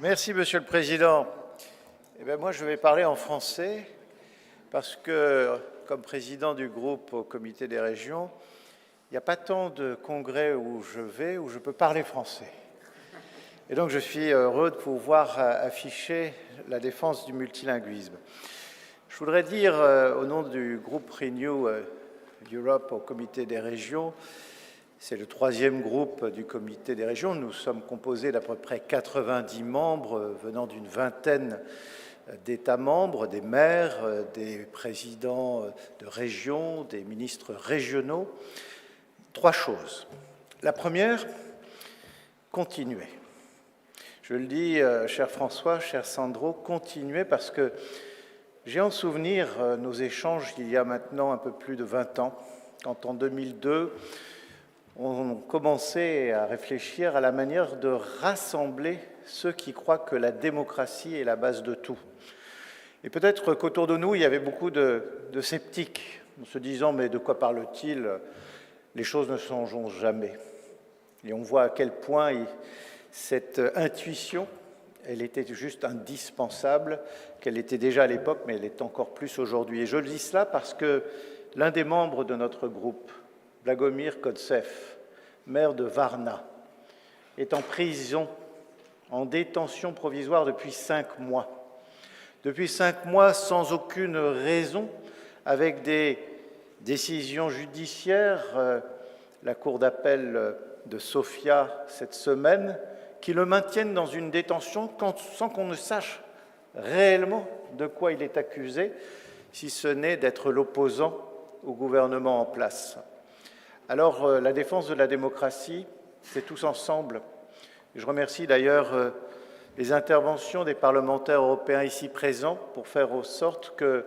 Merci, Monsieur le Président. Moi, je vais parler en français parce que, comme président du groupe au Comité des régions, il n'y a pas tant de congrès où je vais où je peux parler français. Et donc, je suis heureux de pouvoir afficher la défense du multilinguisme. Je voudrais dire, au nom du groupe Renew Europe au Comité des régions, c'est le troisième groupe du Comité des régions. Nous sommes composés d'à peu près 90 membres venant d'une vingtaine d'États membres, des maires, des présidents de régions, des ministres régionaux. Trois choses. La première, continuer. Je le dis, cher François, cher Sandro, continuer parce que j'ai en souvenir nos échanges il y a maintenant un peu plus de 20 ans, quand en 2002, on commençait à réfléchir à la manière de rassembler ceux qui croient que la démocratie est la base de tout. Et peut-être qu'autour de nous, il y avait beaucoup de sceptiques, en se disant « mais de quoi parle-t-il? Les choses ne changeront jamais ». Et on voit à quel point cette intuition, elle était juste indispensable, qu'elle était déjà à l'époque, mais elle est encore plus aujourd'hui. Et je le dis cela parce que l'un des membres de notre groupe, Blagomir Kodsev, maire de Varna, est en prison, en détention provisoire depuis 5 mois. Depuis 5 mois, sans aucune raison, avec des décisions judiciaires, la cour d'appel de Sofia cette semaine, qui le maintiennent dans une détention sans qu'on ne sache réellement de quoi il est accusé, si ce n'est d'être l'opposant au gouvernement en place. Alors, la défense de la démocratie, c'est tous ensemble. Je remercie d'ailleurs les interventions des parlementaires européens ici présents pour faire en sorte que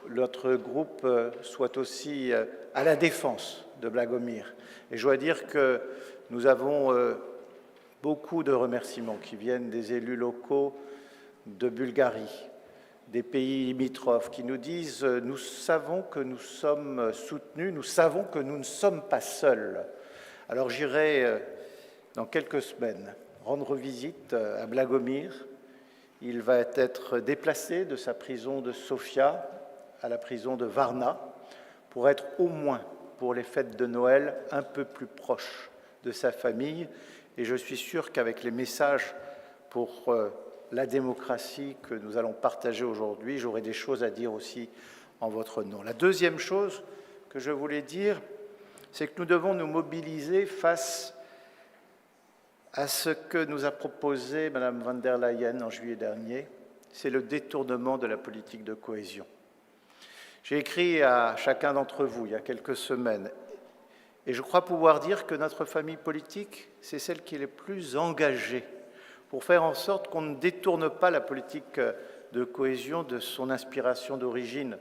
notre groupe soit aussi à la défense de Blagomir. Et je dois dire que nous avons beaucoup de remerciements qui viennent des élus locaux de Bulgarie, des pays limitrophes, qui nous disent « nous savons que nous sommes soutenus, nous savons que nous ne sommes pas seuls ». Alors j'irai dans quelques semaines rendre visite à Blagomir. Il va être déplacé de sa prison de Sofia à la prison de Varna pour être au moins, pour les fêtes de Noël, un peu plus proche de sa famille. Et je suis sûr qu'avec les messages pour la démocratie que nous allons partager aujourd'hui, j'aurai des choses à dire aussi en votre nom. La deuxième chose que je voulais dire, c'est que nous devons nous mobiliser face à ce que nous a proposé Mme von der Leyen en juillet dernier, c'est le détournement de la politique de cohésion. J'ai écrit à chacun d'entre vous il y a quelques semaines, et je crois pouvoir dire que notre famille politique, c'est celle qui est la plus engagée pour faire en sorte qu'on ne détourne pas la politique de cohésion de son inspiration d'origine.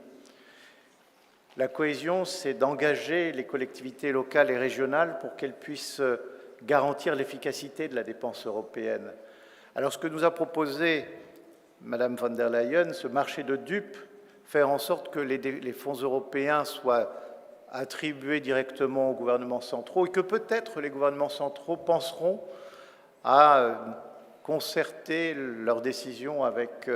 La cohésion, c'est d'engager les collectivités locales et régionales pour qu'elles puissent garantir l'efficacité de la dépense européenne. Alors ce que nous a proposé Mme von der Leyen, ce marché de dupes, faire en sorte que les fonds européens soient attribués directement aux gouvernements centraux et que peut-être les gouvernements centraux penseront à concerter leurs décisions avec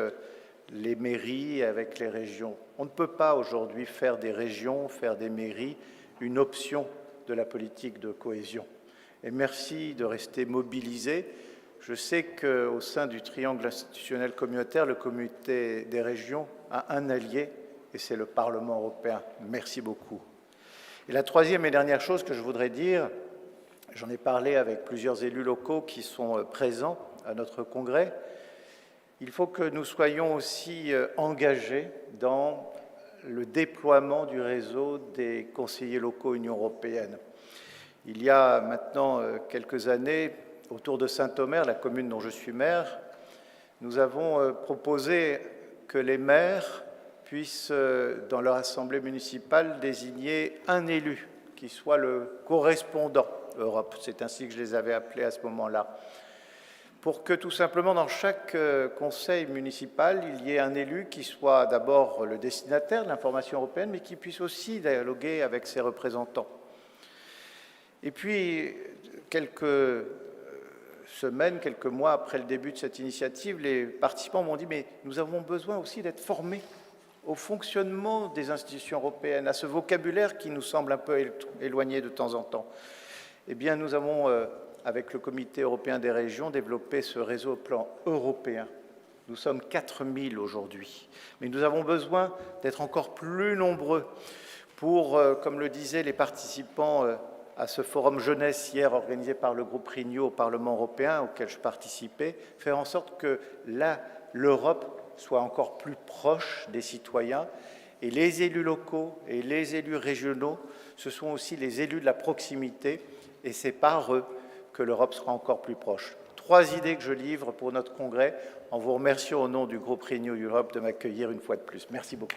les mairies, avec les régions. On ne peut pas aujourd'hui faire des régions, faire des mairies une option de la politique de cohésion. Et merci de rester mobilisés. Je sais qu'au sein du triangle institutionnel communautaire, le Comité des régions a un allié, et c'est le Parlement européen. Merci beaucoup. Et la troisième et dernière chose que je voudrais dire, j'en ai parlé avec plusieurs élus locaux qui sont présents à notre congrès, il faut que nous soyons aussi engagés dans le déploiement du réseau des conseillers locaux Union européenne. Il y a maintenant quelques années, autour de Saint-Omer, la commune dont je suis maire, nous avons proposé que les maires puissent, dans leur assemblée municipale, désigner un élu qui soit le correspondant Europe. C'est ainsi que je les avais appelés à ce moment-là. Pour que tout simplement dans chaque conseil municipal, il y ait un élu qui soit d'abord le destinataire de l'information européenne, mais qui puisse aussi dialoguer avec ses représentants. Et puis, quelques semaines, quelques mois après le début de cette initiative, les participants m'ont dit « mais nous avons besoin aussi d'être formés au fonctionnement des institutions européennes, à ce vocabulaire qui nous semble un peu éloigné de temps en temps ». Eh bien, nous avons, avec le Comité européen des régions, développé ce réseau au plan européen. Nous sommes 4000 aujourd'hui, mais nous avons besoin d'être encore plus nombreux pour, comme le disaient les participants à ce forum jeunesse hier organisé par le groupe Renew au Parlement européen, auquel je participais, faire en sorte que là, l'Europe soit encore plus proche des citoyens. Et les élus locaux et les élus régionaux, ce sont aussi les élus de la proximité, et c'est par eux que l'Europe sera encore plus proche. 3 idées que je livre pour notre congrès, en vous remerciant au nom du groupe Renew Europe de m'accueillir une fois de plus. Merci beaucoup.